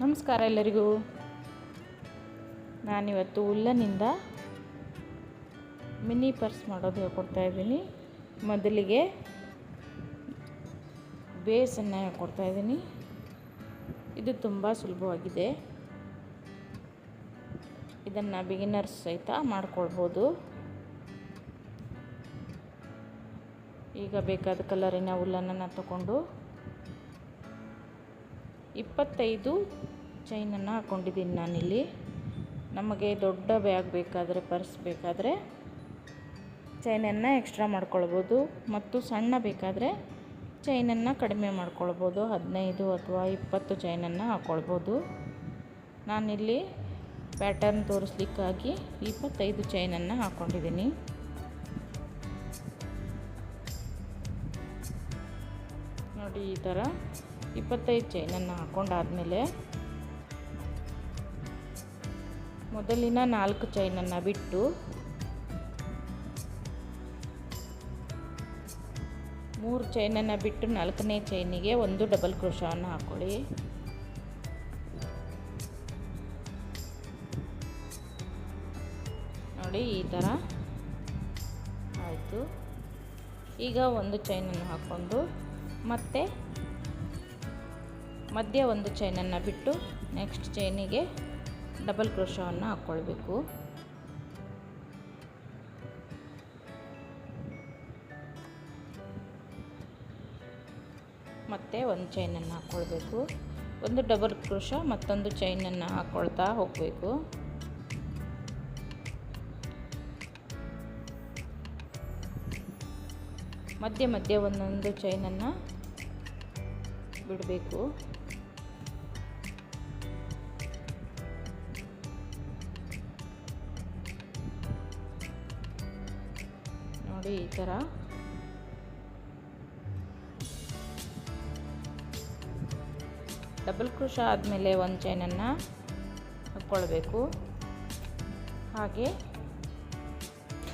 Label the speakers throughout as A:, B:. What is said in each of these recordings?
A: ನಮಸ್ಕಾರ ಎಲ್ಲರಿಗೂ. ನಾನಿವತ್ತು ಉಲ್ಲನಿಂದ ಮಿನಿ ಪರ್ಸ್ ಮಾಡೋದು ಹೇಳ್ಕೊಡ್ತಾ ಇದ್ದೀನಿ. ಮೊದಲಿಗೆ ಬೇಸನ್ನು ಹೇಳ್ಕೊಡ್ತಾ ಇದ್ದೀನಿ. ಇದು ತುಂಬ ಸುಲಭವಾಗಿದೆ. ಇದನ್ನು ಬಿಗಿನರ್ಸ್ ಸಹಿತ ಮಾಡ್ಕೊಳ್ಬೋದು. ಈಗ ಬೇಕಾದ ಕಲರಿನ ಉಲ್ಲನ್ನು ತಗೊಂಡು 25 ಚೈನನ್ನು ಹಾಕ್ಕೊಂಡಿದ್ದೀನಿ ನಾನಿಲ್ಲಿ. ನಮಗೆ ದೊಡ್ಡ ಬ್ಯಾಗ್ ಬೇಕಾದರೆ, ಪರ್ಸ್ ಬೇಕಾದರೆ ಚೈನನ್ನು ಎಕ್ಸ್ಟ್ರಾ ಮಾಡ್ಕೊಳ್ಬೋದು, ಮತ್ತು ಸಣ್ಣ ಬೇಕಾದರೆ ಚೈನನ್ನು ಕಡಿಮೆ ಮಾಡ್ಕೊಳ್ಬೋದು. 15 ಅಥವಾ 20 ಚೈನನ್ನು ಹಾಕ್ಕೊಳ್ಬೋದು. ನಾನಿಲ್ಲಿ ಪ್ಯಾಟರ್ನ್ ತೋರಿಸ್ಲಿಕ್ಕಾಗಿ 25 ಚೈನನ್ನು ಹಾಕ್ಕೊಂಡಿದ್ದೀನಿ. ನೋಡಿ, ಈ ಥರ 25 ಚೈನನ್ನು ಹಾಕ್ಕೊಂಡಾದಮೇಲೆ ಮೊದಲಿನ 4 ಚೈನನ್ನು ಬಿಟ್ಟು 3 ಚೈನನ್ನು ಬಿಟ್ಟು 4ನೇ ಚೈನಿಗೆ ಒಂದು ಡಬಲ್ ಕ್ರೋಶವನ್ನು ಹಾಕ್ಕೊಳ್ಳಿ. ನೋಡಿ, ಈ ಥರ ಆಯಿತು. ಈಗ ಒಂದು ಚೈನನ್ನು ಹಾಕ್ಕೊಂಡು ಮತ್ತೆ ಮಧ್ಯ ಒಂದು ಚೈನನ್ನು ಬಿಟ್ಟು ನೆಕ್ಸ್ಟ್ ಚೈನಿಗೆ ಡಬಲ್ ಕ್ರೋಶವನ್ನು ಹಾಕ್ಕೊಳ್ಬೇಕು. ಮತ್ತೆ ಒಂದು ಚೈನನ್ನು ಹಾಕ್ಕೊಳ್ಬೇಕು. ಒಂದು ಡಬಲ್ ಕ್ರೋಶ ಮತ್ತೊಂದು ಚೈನನ್ನು ಹಾಕ್ಕೊಳ್ತಾ ಹೋಗಬೇಕು. ಮಧ್ಯೆ ಮಧ್ಯೆ ಒಂದೊಂದು ಚೈನನ್ನು ಬಿಡಬೇಕು. ನೋಡಿ, ಈ ಥರ ಡಬಲ್ ಕ್ರೋಶ ಆದಮೇಲೆ ಒಂದು ಚೈನನ್ನು ಹಾಕ್ಕೊಳ್ಬೇಕು. ಹಾಗೆ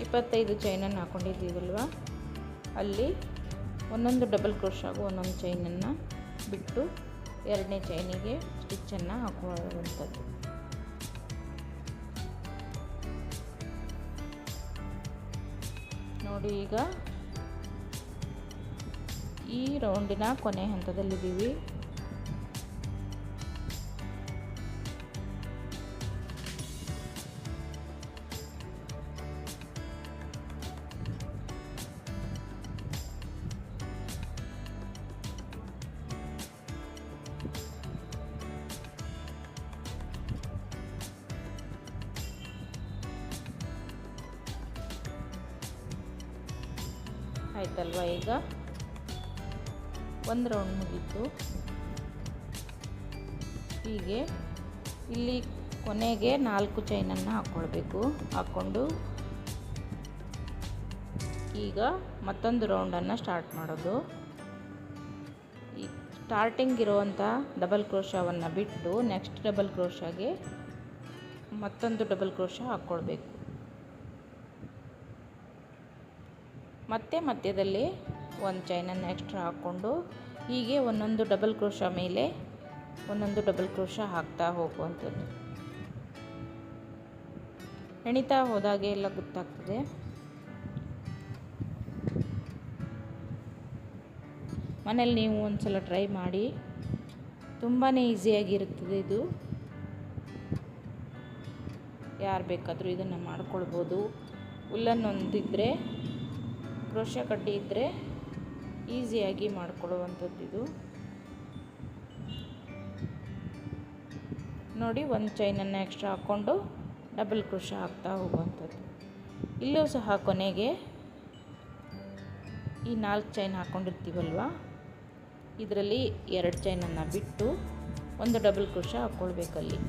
A: 25 ಚೈನನ್ನು ಹಾಕ್ಕೊಂಡಿದ್ದೀವಲ್ವ, ಅಲ್ಲಿ ಒಂದೊಂದು ಡಬಲ್ ಕ್ರೋಶಾಗೂ ಒಂದೊಂದು ಚೈನನ್ನು ಬಿಟ್ಟು 2ನೇ ಚೈನಿಗೆ ಸ್ಟಿಚ್ಚನ್ನು ಹಾಕುವಂಥದ್ದು. ನೋಡಿ, ಈಗ ಈ ರೌಂಡಿನ ಕೊನೆ ಹಂತದಲ್ಲಿದ್ದೀವಿ. ಆಯ್ತಲ್ವ? ಈಗ ಒಂದು ರೌಂಡ್ ಮುಗೀತು. ಹೀಗೆ ಇಲ್ಲಿ ಕೊನೆಗೆ 4 ಚೈನನ್ನು ಹಾಕ್ಕೊಳ್ಬೇಕು. ಹಾಕ್ಕೊಂಡು ಈಗ ಮತ್ತೊಂದು ರೌಂಡನ್ನು ಸ್ಟಾರ್ಟ್ ಮಾಡೋದು. ಈ ಸ್ಟಾರ್ಟಿಂಗ್ ಇರುವಂಥ ಡಬಲ್ ಕ್ರೋಶವನ್ನು ಬಿಟ್ಟು ನೆಕ್ಸ್ಟ್ ಡಬಲ್ ಕ್ರೋಶಾಗೆ ಮತ್ತೊಂದು ಡಬಲ್ ಕ್ರೋಶ ಹಾಕ್ಕೊಳ್ಬೇಕು. ಮತ್ತೆ ಮಧ್ಯದಲ್ಲಿ ಒಂದು ಚೈನನ್ನು ಎಕ್ಸ್ಟ್ರಾ ಹಾಕ್ಕೊಂಡು ಹೀಗೆ ಒಂದೊಂದು ಡಬಲ್ ಕ್ರೋಶ ಮೇಲೆ ಒಂದೊಂದು ಡಬಲ್ ಕ್ರೋಶ ಹಾಕ್ತಾ ಹೋಗುವಂಥದ್ದು. ಎಣಿತಾ ಹೋದಾಗೆ ಎಲ್ಲ ಗೊತ್ತಾಗ್ತದೆ. ಮನೇಲಿ ನೀವು ಒಂದು ಸಲ ಟ್ರೈ ಮಾಡಿ, ತುಂಬಾ ಈಸಿಯಾಗಿರುತ್ತದೆ ಇದು. ಯಾರು ಬೇಕಾದರೂ ಇದನ್ನು ಮಾಡ್ಕೊಳ್ಬೋದು. ಉಲ್ಲನ್ ಹೊಂದಿದ್ರೆ, ಕ್ರೋಶ ಕಡ್ಡಿ ಇದ್ದರೆ ಈಸಿಯಾಗಿ ಮಾಡಿಕೊಳ್ಳುವಂಥದ್ದು ಇದು. ನೋಡಿ, ಒಂದು ಚೈನನ್ನು ಎಕ್ಸ್ಟ್ರಾ ಹಾಕ್ಕೊಂಡು ಡಬಲ್ ಕ್ರೋಶ ಹಾಕ್ತಾ ಹೋಗುವಂಥದ್ದು. ಇಲ್ಲೂ ಸಹ ಕೊನೆಗೆ ಈ 4 ಚೈನ್ ಹಾಕ್ಕೊಂಡಿರ್ತೀವಲ್ವ, ಇದರಲ್ಲಿ 2 ಚೈನನ್ನು ಬಿಟ್ಟು ಒಂದು ಡಬಲ್ ಕ್ರೋಶ ಹಾಕ್ಕೊಳ್ಬೇಕಲ್ಲಿ.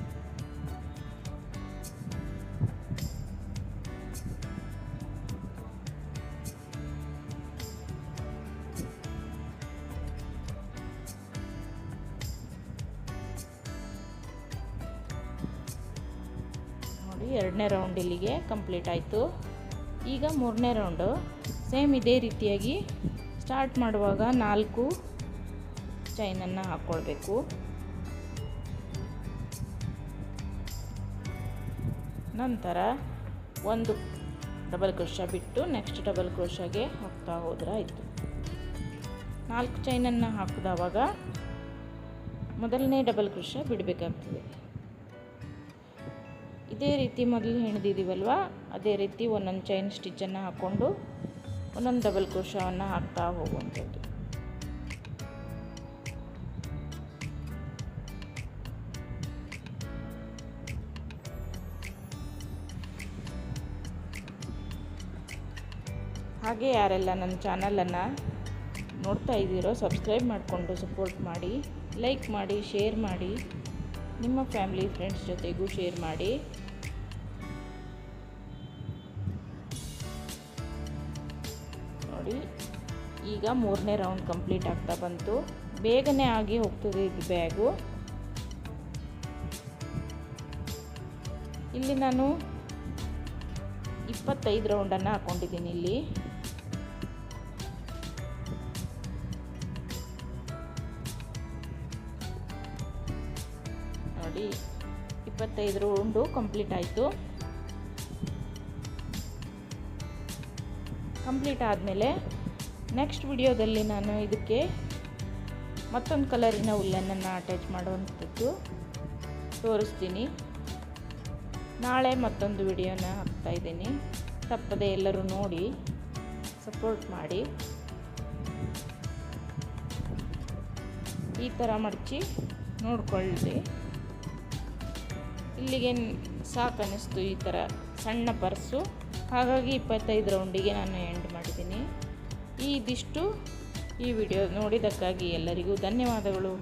A: ನೋಡಿ, 2ನೇ ರೌಂಡ್ ಇಲ್ಲಿಗೆ ಕಂಪ್ಲೀಟ್ ಆಯಿತು. ಈಗ 3ನೇ ರೌಂಡು ಸೇಮ್ ಇದೇ ರೀತಿಯಾಗಿ ಸ್ಟಾರ್ಟ್ ಮಾಡುವಾಗ 4 ಚೈನನ್ನು ಹಾಕ್ಕೊಳ್ಬೇಕು. ನಂತರ ಒಂದು ಡಬಲ್ ಕ್ರೋಶ ಬಿಟ್ಟು ನೆಕ್ಸ್ಟ್ ಡಬಲ್ ಕ್ರೋಶಗೆ ಹೋಗ್ತಾ ಹೋದ್ರೆ ಆಯಿತು. 4 ಚೈನನ್ನು ಹಾಕಿದವಾಗ ಮೊದಲನೇ ಡಬಲ್ ಕ್ರೋಶ ಬಿಡಬೇಕಾಗ್ತದೆ. ಇದೇ ರೀತಿ ಮೊದಲು ಹೆಣೆದಿದ್ದೀವಲ್ವ, ಅದೇ ರೀತಿ ಒಂದೊಂದು ಚೈನ್ ಸ್ಟಿಚ್ಚನ್ನು ಹಾಕ್ಕೊಂಡು ಒಂದೊಂದು ಡಬಲ್ ಕ್ರೋಶವನ್ನು ಹಾಕ್ತಾ ಹೋಗುವಂಥದ್ದು. ಹಾಗೆ ಯಾರೆಲ್ಲ ನನ್ನ ಚಾನಲನ್ನು ನೋಡ್ತಾ ಇದ್ದೀರೋ ಸಬ್ಸ್ಕ್ರೈಬ್ ಮಾಡಿಕೊಂಡು ಸಪೋರ್ಟ್ ಮಾಡಿ, ಲೈಕ್ ಮಾಡಿ, ಶೇರ್ ಮಾಡಿ, ನಿಮ್ಮ ಫ್ಯಾಮಿಲಿ ಫ್ರೆಂಡ್ಸ್ ಜೊತೆಗೂ ಶೇರ್ ಮಾಡಿ. ನೋಡಿ, ಈಗ 3ನೇ ರೌಂಡ್ ಕಂಪ್ಲೀಟ್ ಆಗ್ತಾ ಬಂತು. ಬೇಗನೆ ಆಗಿ ಹೋಗ್ತದೆ ಇದು ಬ್ಯಾಗು. ಇಲ್ಲಿ ನಾನು 25 ರೌಂಡನ್ನು ಹಾಕ್ಕೊಂಡಿದ್ದೀನಿ. ಇಲ್ಲಿ ನೋಡಿ 25 ರೌಂಡು ಕಂಪ್ಲೀಟ್ ಆಯಿತು. ಕಂಪ್ಲೀಟ್ ಆದಮೇಲೆ ನೆಕ್ಸ್ಟ್ ವಿಡಿಯೋದಲ್ಲಿ ನಾನು ಇದಕ್ಕೆ ಮತ್ತೊಂದು ಕಲರಿನ ಉಲ್ಲನ್ನು ಅಟ್ಯಾಚ್ ಮಾಡುವಂಥದ್ದು ತೋರಿಸ್ತೀನಿ. ನಾಳೆ ಮತ್ತೊಂದು ವಿಡಿಯೋನ ಹಾಕ್ತಾಯಿದ್ದೀನಿ. ತಪ್ಪದೆ ಎಲ್ಲರೂ ನೋಡಿ ಸಪೋರ್ಟ್ ಮಾಡಿ. ಈ ಥರ ಮಡಚಿ ನೋಡ್ಕೊಳ್ಳಿ. ಇಲ್ಲಿಗೆ ಸಾಕು ಅನ್ನಿಸ್ತು ಈ ಥರ ಸಣ್ಣ ಪರ್ಸು. ಹಾಗಾಗಿ 25 ರೌಂಡಿಗೆ ನಾನು ಎಂಡ್ ಮಾಡಿದ್ದೀನಿ. ಇದಿಷ್ಟು ಈ ವಿಡಿಯೋ ನೋಡಿದ್ದಕ್ಕಾಗಿ ಎಲ್ಲರಿಗೂ ಧನ್ಯವಾದಗಳು.